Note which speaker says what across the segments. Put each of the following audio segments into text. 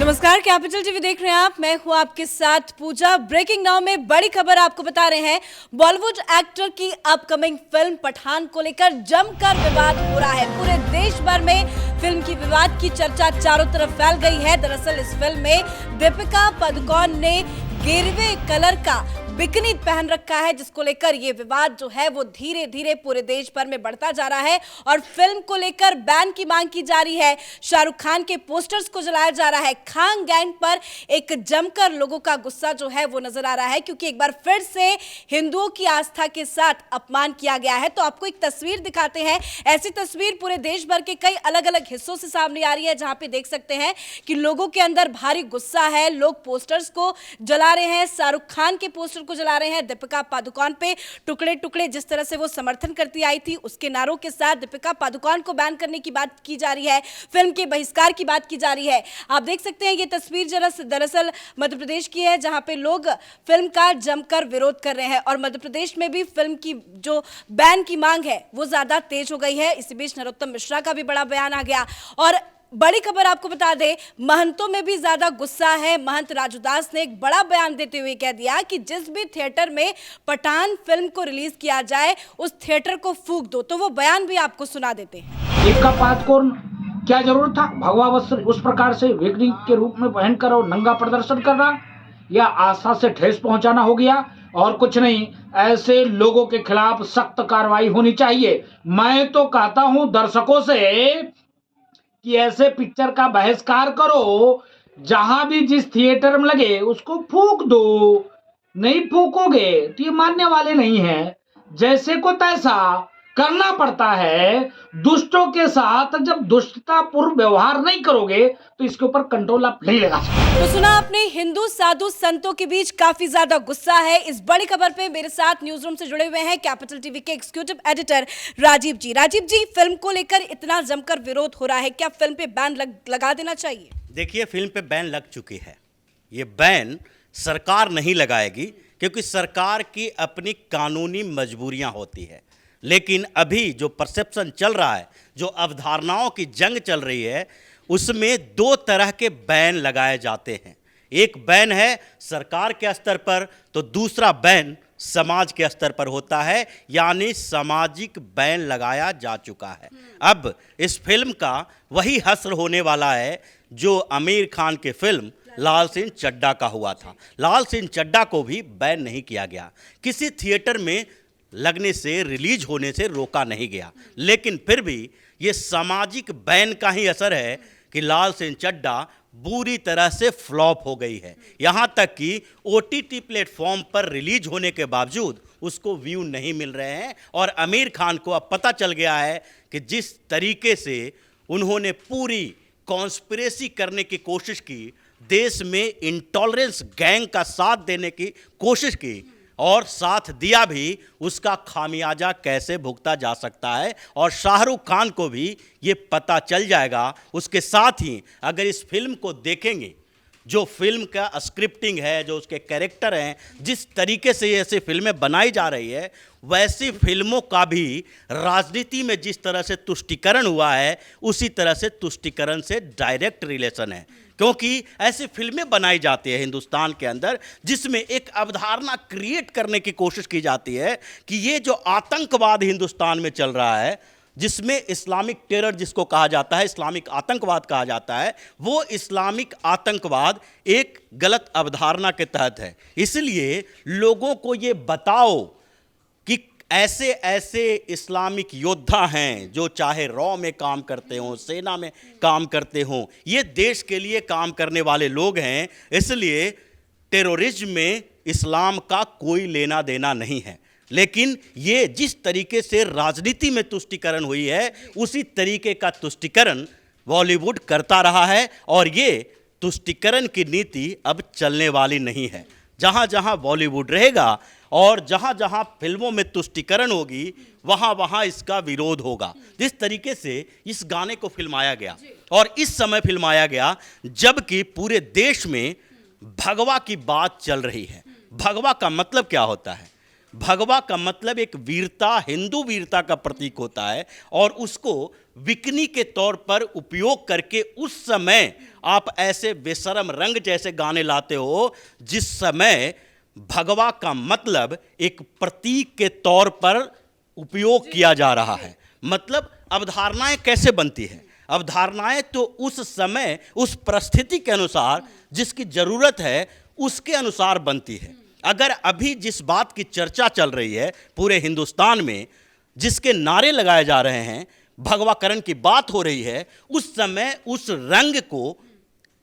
Speaker 1: नमस्कार, capital TV देख रहे हैं आप। मैं हूं आपके साथ पूजा। ब्रेकिंग नाउ में बड़ी खबर आपको बता रहे हैं। बॉलीवुड एक्टर की अपकमिंग फिल्म पठान को लेकर जमकर विवाद हो रहा है। पूरे देश भर में फिल्म की विवाद की चर्चा चारों तरफ फैल गई है। दरअसल इस फिल्म में दीपिका पादुकोण ने गेरुए कलर का बिकनी पहन रखा है, जिसको लेकर ये विवाद जो है वो धीरे धीरे पूरे देश भर में बढ़ता जा रहा है और फिल्म को लेकर बैन की मांग की जा रही है। शाहरुख खान के पोस्टर्स को जलाया जा रहा है। खान गैंग पर एक जमकर लोगों का गुस्सा जो है वो नजर आ रहा है, क्योंकि एक बार फिर से हिंदुओं की आस्था के साथ अपमान किया गया है। तो आपको एक तस्वीर दिखाते हैं। ऐसी तस्वीर पूरे देश भर के कई अलग अलग हिस्सों से सामने आ रही है, जहां पे देख सकते हैं कि लोगों के अंदर भारी गुस्सा है। लोग पोस्टर्स को जला रहे हैं, शाहरुख खान के पोस्टर को जला रहे हैं। दीपिका पादुकोण पे टुकड़े टुकड़े जिस तरह से वो समर्थन करती आई थी, उसके नारों के साथ दीपिका पादुकोण को बैन करने की बात की जा रही है, फिल्म के बहिष्कार की बात की जा रही है। आप देख सकते हैं ये तस्वीर दरअसल मध्य प्रदेश की है, जहां पे लोग फिल्म का जमकर विरोध कर रहे हैं और मध्य प्रदेश में भी फिल्म की जो बैन की मांग है वो ज्यादा तेज हो गई है। इसी बीच नरोत्तम मिश्रा का भी बड़ा बयान आ गया और बड़ी खबर आपको बता दें, महंतों में भी ज्यादा गुस्सा है। महंत राजूदास ने एक बड़ा बयान देते हुए कह दिया कि जिस भी थिएटर में पठान फिल्म को रिलीज किया जाए उस थिएटर को फूंक दो। तो वो बयान भी आपको सुना देते हैं।
Speaker 2: एक का पादुकोण क्या जरूरत था भगवा वस्त्र उस प्रकार से विग्नी के रूप में पहनकर और नंगा प्रदर्शन करना, या आस्था से ठेस पहुंचाना हो गया और कुछ नहीं। ऐसे लोगों के खिलाफ सख्त कार्रवाई होनी चाहिए। मैं तो कहता हूं दर्शकों से कि ऐसे पिक्चर का बहिष्कार करो, जहां भी जिस थिएटर में लगे उसको फूंक दो। नहीं फूकोगे तो ये मानने वाले नहीं हैं। जैसे को तैसा करना पड़ता है। दुष्टों के साथ जब दुष्टतापूर्ण व्यवहार नहीं करोगे तो इसके ऊपर कंट्रोल आप नहीं लगा सकते।
Speaker 1: तो सुना आपने, हिंदू साधु संतों के बीच काफी ज्यादा गुस्सा है। इस बड़ी खबर पे मेरे साथ न्यूज रूम से जुड़े हुए हैं कैपिटल टीवी के एग्जीक्यूटिव एडिटर राजीव जी। राजीव जी, फिल्म को लेकर इतना जमकर विरोध हो रहा है, क्या फिल्म पे बैन लगा देना चाहिए?
Speaker 3: देखिए, फिल्म पे बैन लग चुकी है। ये बैन सरकार नहीं लगाएगी, क्योंकि सरकार की अपनी कानूनी मजबूरियां होती है। लेकिन अभी जो परसेप्शन चल रहा है, जो अवधारणाओं की जंग चल रही है, उसमें दो तरह के बैन लगाए जाते हैं। एक बैन है सरकार के स्तर पर, तो दूसरा बैन समाज के स्तर पर होता है, यानी सामाजिक बैन लगाया जा चुका है। अब इस फिल्म का वही हश्र होने वाला है जो आमिर खान की फिल्म लाल सिंह चड्ढा का हुआ था। लाल सिंह चड्ढा को भी बैन नहीं किया गया, किसी थिएटर में लगने से, रिलीज होने से रोका नहीं गया। लेकिन फिर भी ये सामाजिक बैन का ही असर है कि लाल सिंह चड्ढा बुरी तरह से फ्लॉप हो गई है। यहाँ तक कि OTT प्लेटफॉर्म पर रिलीज होने के बावजूद उसको व्यू नहीं मिल रहे हैं। और आमिर खान को अब पता चल गया है कि जिस तरीके से उन्होंने पूरी कॉन्स्पिरेसी करने की कोशिश की, देश में इंटॉलरेंस गैंग का साथ देने की कोशिश की और साथ दिया भी, उसका खामियाजा कैसे भुगता जा सकता है और शाहरुख खान को भी ये पता चल जाएगा। उसके साथ ही अगर इस फिल्म को देखेंगे, जो फिल्म का स्क्रिप्टिंग है, जो उसके कैरेक्टर हैं, जिस तरीके से ऐसी फिल्में बनाई जा रही है, वैसी फिल्मों का भी राजनीति में जिस तरह से तुष्टीकरण हुआ है, उसी तरह से तुष्टीकरण से डायरेक्ट रिलेशन है। क्योंकि ऐसी फिल्में बनाई जाती है हिंदुस्तान के अंदर, जिसमें एक अवधारणा क्रिएट करने की कोशिश की जाती है कि ये जो आतंकवाद हिंदुस्तान में चल रहा है, जिसमें इस्लामिक टेरर जिसको कहा जाता है, इस्लामिक आतंकवाद कहा जाता है, वो इस्लामिक आतंकवाद एक गलत अवधारणा के तहत है। इसलिए लोगों को ये बताओ कि ऐसे ऐसे इस्लामिक योद्धा हैं जो चाहे रॉ में काम करते हों, सेना में काम करते हों, ये देश के लिए काम करने वाले लोग हैं। इसलिए टेररिज्म में इस्लाम का कोई लेना देना नहीं है। लेकिन ये जिस तरीके से राजनीति में तुष्टीकरण हुई है, उसी तरीके का तुष्टीकरण बॉलीवुड करता रहा है और ये तुष्टीकरण की नीति अब चलने वाली नहीं है। जहाँ जहाँ बॉलीवुड रहेगा और जहाँ जहाँ फिल्मों में तुष्टीकरण होगी, वहाँ वहाँ इसका विरोध होगा। जिस तरीके से इस गाने को फिल्माया गया और इस समय फिल्माया गया जबकि पूरे देश में भगवा की बात चल रही है। भगवा का मतलब क्या होता है? भगवा का मतलब एक वीरता, हिंदू वीरता का प्रतीक होता है, और उसको बिकनी के तौर पर उपयोग करके उस समय आप ऐसे बेशरम रंग जैसे गाने लाते हो जिस समय भगवा का मतलब एक प्रतीक के तौर पर उपयोग किया जा रहा है। मतलब अवधारणाएं कैसे बनती है? अवधारणाएं तो उस समय उस परिस्थिति के अनुसार जिसकी जरूरत है उसके अनुसार बनती है। अगर अभी जिस बात की चर्चा चल रही है पूरे हिंदुस्तान में, जिसके नारे लगाए जा रहे हैं, भगवाकरण की बात हो रही है, उस समय उस रंग को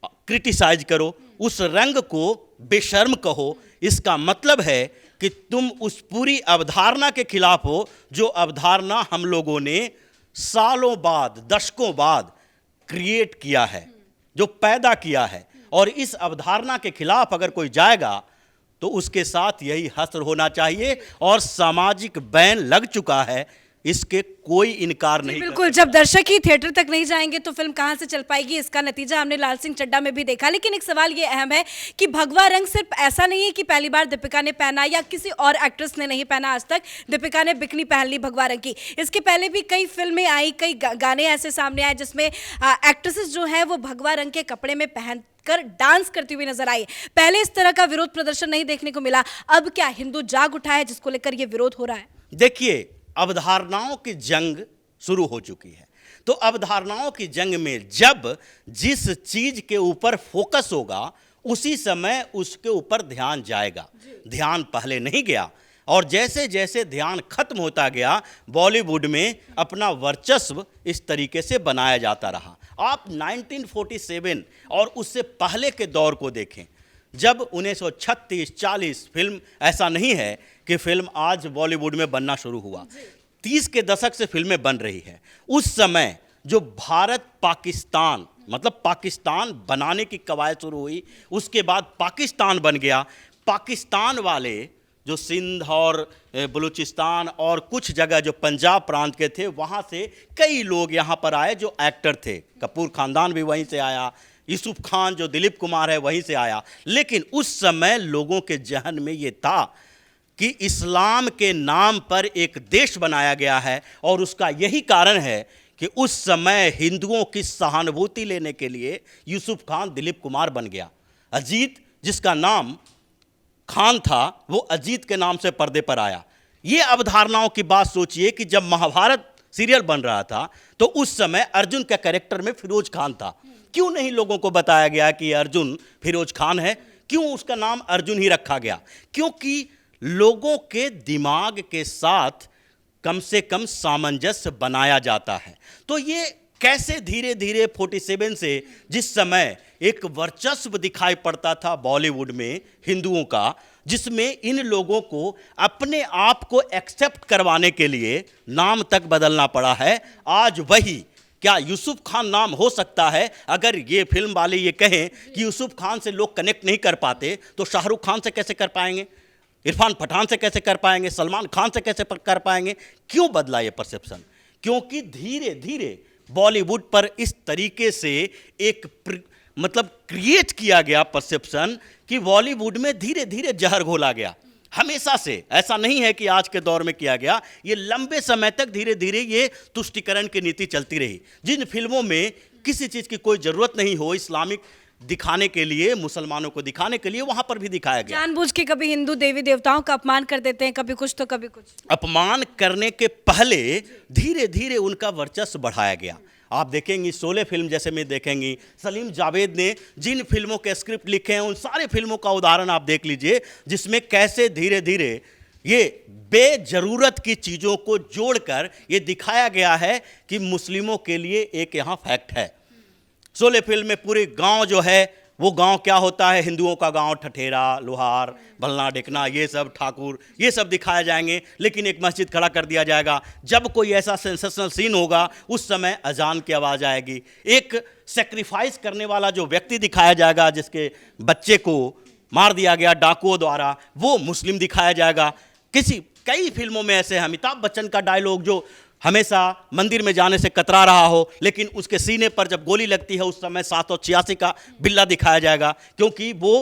Speaker 3: क्रिटिसाइज करो, उस रंग को बेशर्म कहो, इसका मतलब है कि तुम उस पूरी अवधारणा के खिलाफ हो जो अवधारणा हम लोगों ने सालों बाद, दशकों बाद क्रिएट किया है, जो पैदा किया है। और इस अवधारणा के खिलाफ अगर कोई जाएगा तो उसके साथ यही हश्र होना चाहिए, और सामाजिक बैन लग चुका है, इसके कोई इनकार नहीं।
Speaker 1: बिल्कुल, जब दर्शक ही थिएटर तक नहीं जाएंगे तो फिल्म कहां से चल पाएगी? इसका नतीजा हमने लाल सिंह चड्ढा में भी देखा। लेकिन एक सवाल ये अहम है कि भगवा रंग सिर्फ ऐसा नहीं है कि पहली बार दीपिका ने पहना या किसी और एक्ट्रेस ने नहीं पहना। आज तक दीपिका ने बिकनी पहन ली भगवा रंग की। इसके पहले भी कई फिल्में आई, कई गाने ऐसे सामने आए जिसमें एक्ट्रेसेस जो है वो भगवा रंग के कपड़े में पहन कर डांस करती हुई नजर आई। पहले इस तरह का विरोध प्रदर्शन नहीं देखने को मिला। अब क्या हिंदू जाग उठा है जिसको लेकर ये विरोध हो रहा है?
Speaker 3: देखिए, अवधारणाओं की जंग शुरू हो चुकी है। तो अवधारणाओं की जंग में जब जिस चीज के ऊपर फोकस होगा उसी समय उसके ऊपर ध्यान जाएगा। ध्यान पहले नहीं गया, और जैसे जैसे ध्यान खत्म होता गया, बॉलीवुड में अपना वर्चस्व इस तरीके से बनाया जाता रहा। आप 1947 और उससे पहले के दौर को देखें, जब 1936-40 फिल्म, ऐसा नहीं है कि फिल्म आज बॉलीवुड में बनना शुरू हुआ, 30 के दशक से फिल्में बन रही है। उस समय जो भारत पाकिस्तान, मतलब पाकिस्तान बनाने की कवायद शुरू हुई, उसके बाद पाकिस्तान बन गया। पाकिस्तान वाले जो सिंध और बलूचिस्तान और कुछ जगह जो पंजाब प्रांत के थे, वहाँ से कई लोग यहाँ पर आए जो एक्टर थे। कपूर खानदान भी वहीं से आया, यूसुफ खान जो दिलीप कुमार है वहीं से आया। लेकिन उस समय लोगों के जहन में ये था कि इस्लाम के नाम पर एक देश बनाया गया है, और उसका यही कारण है कि उस समय हिंदुओं की सहानुभूति लेने के लिए यूसुफ खान दिलीप कुमार बन गया। अजीत जिसका नाम खान था, वो अजीत के नाम से पर्दे पर आया। ये अवधारणाओं की बात सोचिए कि जब महाभारत सीरियल बन रहा था तो उस समय अर्जुन का कैरेक्टर में फिरोज खान था। क्यों नहीं लोगों को बताया गया कि अर्जुन फिरोज खान है? क्यों उसका नाम अर्जुन ही रखा गया? क्योंकि लोगों के दिमाग के साथ कम से कम सामंजस्य बनाया जाता है। तो ये कैसे धीरे धीरे 47 से जिस समय एक वर्चस्व दिखाई पड़ता था बॉलीवुड में हिंदुओं का, जिसमें इन लोगों को अपने आप को एक्सेप्ट करवाने के लिए नाम तक बदलना पड़ा है। आज वही, क्या यूसुफ खान नाम हो सकता है? अगर ये फिल्म वाले ये कहें कि यूसुफ खान से लोग कनेक्ट नहीं कर पाते तो शाहरुख खान से कैसे कर पाएंगे? इरफान पठान से कैसे कर पाएंगे? सलमान खान से कैसे कर पाएंगे? क्यों बदला ये परसेप्शन? क्योंकि धीरे धीरे बॉलीवुड पर इस तरीके से एक मतलब क्रिएट किया गया परसेप्शन कि बॉलीवुड में धीरे धीरे जहर घोला गया। हमेशा से ऐसा नहीं है कि आज के दौर में किया गया, ये लंबे समय तक धीरे धीरे ये तुष्टीकरण की नीति चलती रही। जिन फिल्मों में किसी चीज़ की कोई ज़रूरत नहीं हो इस्लामिक दिखाने के लिए, मुसलमानों को दिखाने के लिए, वहां पर भी दिखाया गया।
Speaker 1: जानबूझ के कभी हिंदू देवी देवताओं का अपमान कर देते हैं, कभी कुछ तो कभी कुछ।
Speaker 3: अपमान करने के पहले धीरे धीरे उनका वर्चस्व बढ़ाया गया। आप देखेंगी शोले फिल्म जैसे में देखेंगी, सलीम जावेद ने जिन फिल्मों के स्क्रिप्ट लिखे हैं उन सारे फिल्मों का उदाहरण आप देख लीजिए, जिसमें कैसे धीरे धीरे ये बेजरूरत की चीज़ों को जोड़कर ये दिखाया गया है कि मुस्लिमों के लिए एक यहाँ फैक्ट है। शोले फिल्म में पूरे गांव जो है वो गांव क्या होता है, हिंदुओं का गांव, ठठेरा, लोहार, भलना डेकना, ये सब ठाकुर, ये सब दिखाए जाएंगे। लेकिन एक मस्जिद खड़ा कर दिया जाएगा। जब कोई ऐसा सेंसेशनल सीन होगा उस समय अजान की आवाज़ आएगी। एक सेक्रीफाइस करने वाला जो व्यक्ति दिखाया जाएगा, जिसके बच्चे को मार दिया गया डाकुओं द्वारा, वो मुस्लिम दिखाया जाएगा। कई फिल्मों में ऐसे अमिताभ बच्चन का डायलॉग जो हमेशा मंदिर में जाने से कतरा रहा हो, लेकिन उसके सीने पर जब गोली लगती है उस समय 786 का बिल्ला दिखाया जाएगा, क्योंकि वो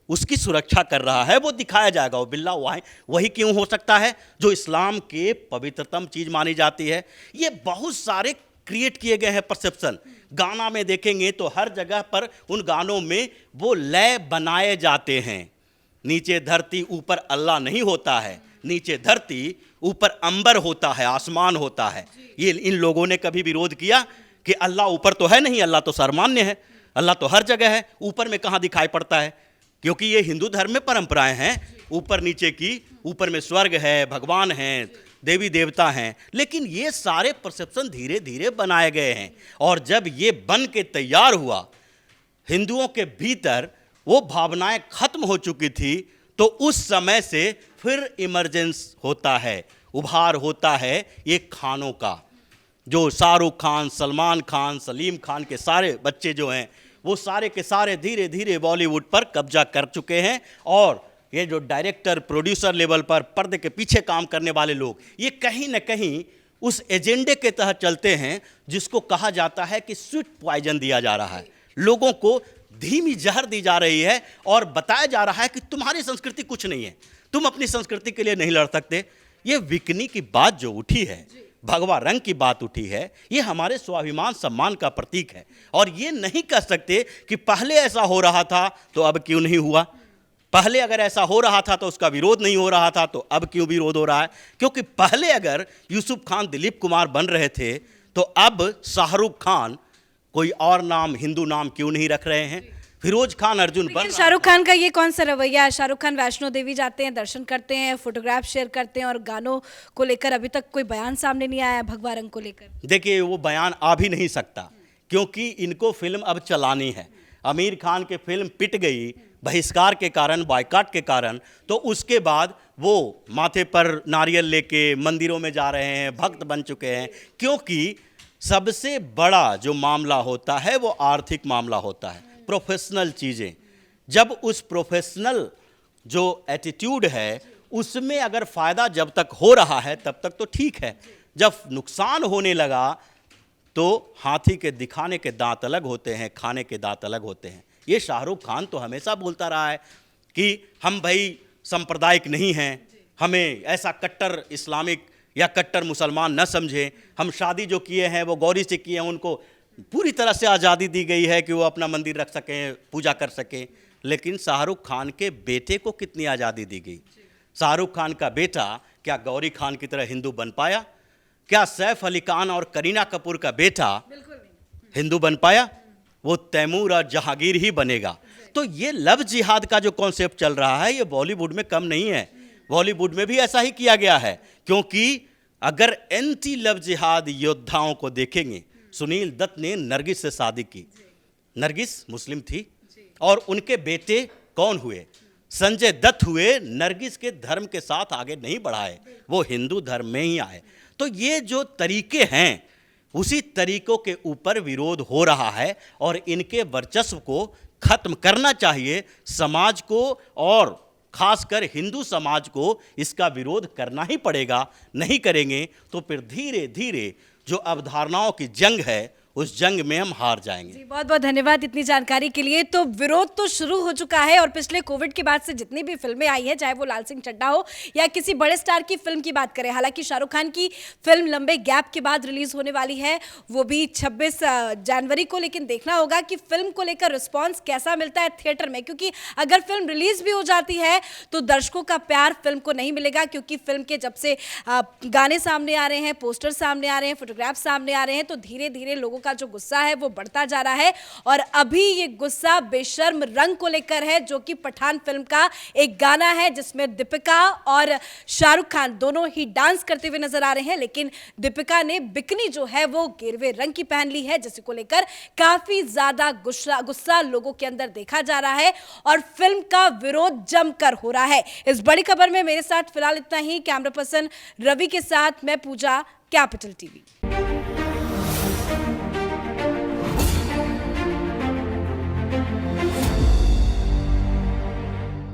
Speaker 3: उसकी सुरक्षा कर रहा है वो दिखाया जाएगा। वो बिल्ला वही क्यों हो सकता है जो इस्लाम के पवित्रतम चीज़ मानी जाती है। ये बहुत सारे क्रिएट किए गए हैं परसेप्शन। गाना में देखेंगे तो हर जगह पर उन गानों में वो लय बनाए जाते हैं। नीचे धरती ऊपर अल्लाह नहीं होता है, नीचे धरती ऊपर अंबर होता है, आसमान होता है। ये इन लोगों ने कभी विरोध किया कि अल्लाह ऊपर तो है नहीं, अल्लाह तो सर्वमान्य है, अल्लाह तो हर जगह है, ऊपर में कहाँ दिखाई पड़ता है? क्योंकि ये हिंदू धर्म में परंपराएं हैं ऊपर नीचे की। ऊपर में स्वर्ग है, भगवान हैं, देवी देवता हैं, लेकिन ये सारे परसेप्शन धीरे धीरे बनाए गए हैं। और जब ये बन के तैयार हुआ, हिंदुओं के भीतर वो भावनाएं खत्म हो चुकी थी, तो उस समय से फिर इमरजेंस होता है, उभार होता है ये खानों का। जो शाहरुख खान, सलमान खान, सलीम खान के सारे बच्चे जो हैं वो सारे के सारे धीरे धीरे बॉलीवुड पर कब्जा कर चुके हैं। और ये जो डायरेक्टर प्रोड्यूसर लेवल पर पर्दे के पीछे काम करने वाले लोग, ये कहीं ना कहीं उस एजेंडे के तहत चलते हैं जिसको कहा जाता है कि स्वीट पॉइजन दिया जा रहा है। लोगों को धीमी जहर दी जा रही है और बताया जा रहा है कि तुम्हारी संस्कृति कुछ नहीं है, तुम अपनी संस्कृति के लिए नहीं लड़ सकते। ये विकनी की बात जो उठी है, भगवा रंग की बात उठी है, ये हमारे स्वाभिमान सम्मान का प्रतीक है। और ये नहीं कह सकते कि पहले ऐसा हो रहा था तो अब क्यों नहीं हुआ, पहले अगर ऐसा हो रहा था तो उसका विरोध नहीं हो रहा था तो अब क्यों विरोध हो रहा है। क्योंकि पहले अगर यूसुफ खान, दिलीप कुमार बन रहे थे तो अब शाहरुख खान कोई और नाम, हिंदू नाम क्यों नहीं रख रहे हैं? फिरोज खान अर्जुन बन।
Speaker 1: शाहरुख खान का ये कौन सा रवैया है? शाहरुख खान वैष्णो देवी जाते हैं, दर्शन करते हैं, फोटोग्राफ शेयर करते हैं, और गानों को लेकर अभी तक कोई बयान सामने नहीं आया है भगवा रंग को लेकर।
Speaker 3: देखिए, वो बयान आ भी नहीं सकता क्योंकि इनको फिल्म अब चलानी है। आमिर खान की फिल्म पिट गई बहिष्कार के कारण, बायकॉट के कारण, तो उसके बाद वो माथे पर नारियल लेके मंदिरों में जा रहे हैं, भक्त बन चुके हैं। क्योंकि सबसे बड़ा जो मामला होता है वो आर्थिक मामला होता है, प्रोफेशनल चीज़ें। जब उस प्रोफेशनल जो एटीट्यूड है उसमें अगर फ़ायदा जब तक हो रहा है तब तक तो ठीक है, जब नुकसान होने लगा तो हाथी के दिखाने के दांत अलग होते हैं, खाने के दांत अलग होते हैं। ये शाहरुख खान तो हमेशा बोलता रहा है कि हम भाई सांप्रदायिक नहीं हैं, हमें ऐसा कट्टर इस्लामिक या कट्टर मुसलमान न समझें, हम शादी जो किए हैं वो गौरी से किए हैं, उनको पूरी तरह से आज़ादी दी गई है कि वो अपना मंदिर रख सकें, पूजा कर सकें। लेकिन शाहरुख खान के बेटे को कितनी आज़ादी दी गई? शाहरुख खान का बेटा क्या गौरी खान की तरह हिंदू बन पाया? क्या सैफ अली खान और करीना कपूर का बेटा हिंदू बन पाया? वो तैमूर और जहांगीर ही बनेगा। तो ये लव जिहाद का जो कॉन्सेप्ट चल रहा है ये बॉलीवुड में कम नहीं है, बॉलीवुड में भी ऐसा ही किया गया है। क्योंकि अगर एंटी लव जिहाद योद्धाओं को देखेंगे, सुनील दत्त ने नरगिस से शादी की, नरगिस मुस्लिम थी, और उनके बेटे कौन हुए? संजय दत्त हुए। नरगिस के धर्म के साथ आगे नहीं बढ़ाए, वो हिंदू धर्म में ही आए। तो ये जो तरीके हैं उसी तरीकों के ऊपर विरोध हो रहा है और इनके वर्चस्व को खत्म करना चाहिए। समाज को और खासकर हिंदू समाज को इसका विरोध करना ही पड़ेगा। नहीं करेंगे तो फिर धीरे धीरे जो अवधारणाओं की जंग है उस जंग में हम हार जाएंगे।
Speaker 1: जी, बहुत बहुत धन्यवाद इतनी जानकारी के लिए। तो विरोध तो शुरू हो चुका है और पिछले कोविड के बाद से जितनी भी फिल्में आई हैं, चाहे वो लाल सिंह चड्ढा हो या किसी बड़े स्टार की फिल्म की बात करें, हालांकि शाहरुख खान की फिल्म लंबे गैप के बाद रिलीज होने वाली है, वो भी 26 जनवरी को। लेकिन देखना होगा कि फिल्म को लेकर रिस्पॉन्स कैसा मिलता है थिएटर में, क्योंकि अगर फिल्म रिलीज भी हो जाती है तो दर्शकों का प्यार फिल्म को नहीं मिलेगा। क्योंकि फिल्म के जब से गाने सामने आ रहे हैं, पोस्टर सामने आ रहे हैं, फोटोग्राफ सामने आ रहे हैं, तो धीरे धीरे लोगों का जो गुस्सा है वो बढ़ता जा रहा है। और अभी ये गुस्सा बेशर्म रंग को लेकर है, जो कि पठान फिल्म का एक गाना है जिसमें दीपिका और शाहरुख खान दोनों ही डांस करते हुए नजर आ रहे हैं। लेकिन दीपिका ने बिकनी जो है वो गेरुए रंग की पहन ली है, जिसको लेकर काफी ज्यादा गुस्सा लोगों के अंदर देखा जा रहा है और फिल्म का विरोध जमकर हो रहा है। इस बड़ी खबर में मेरे साथ फिलहाल इतना ही। कैमरा पर्सन रवि के साथ मैं पूजा, कैपिटल टीवी।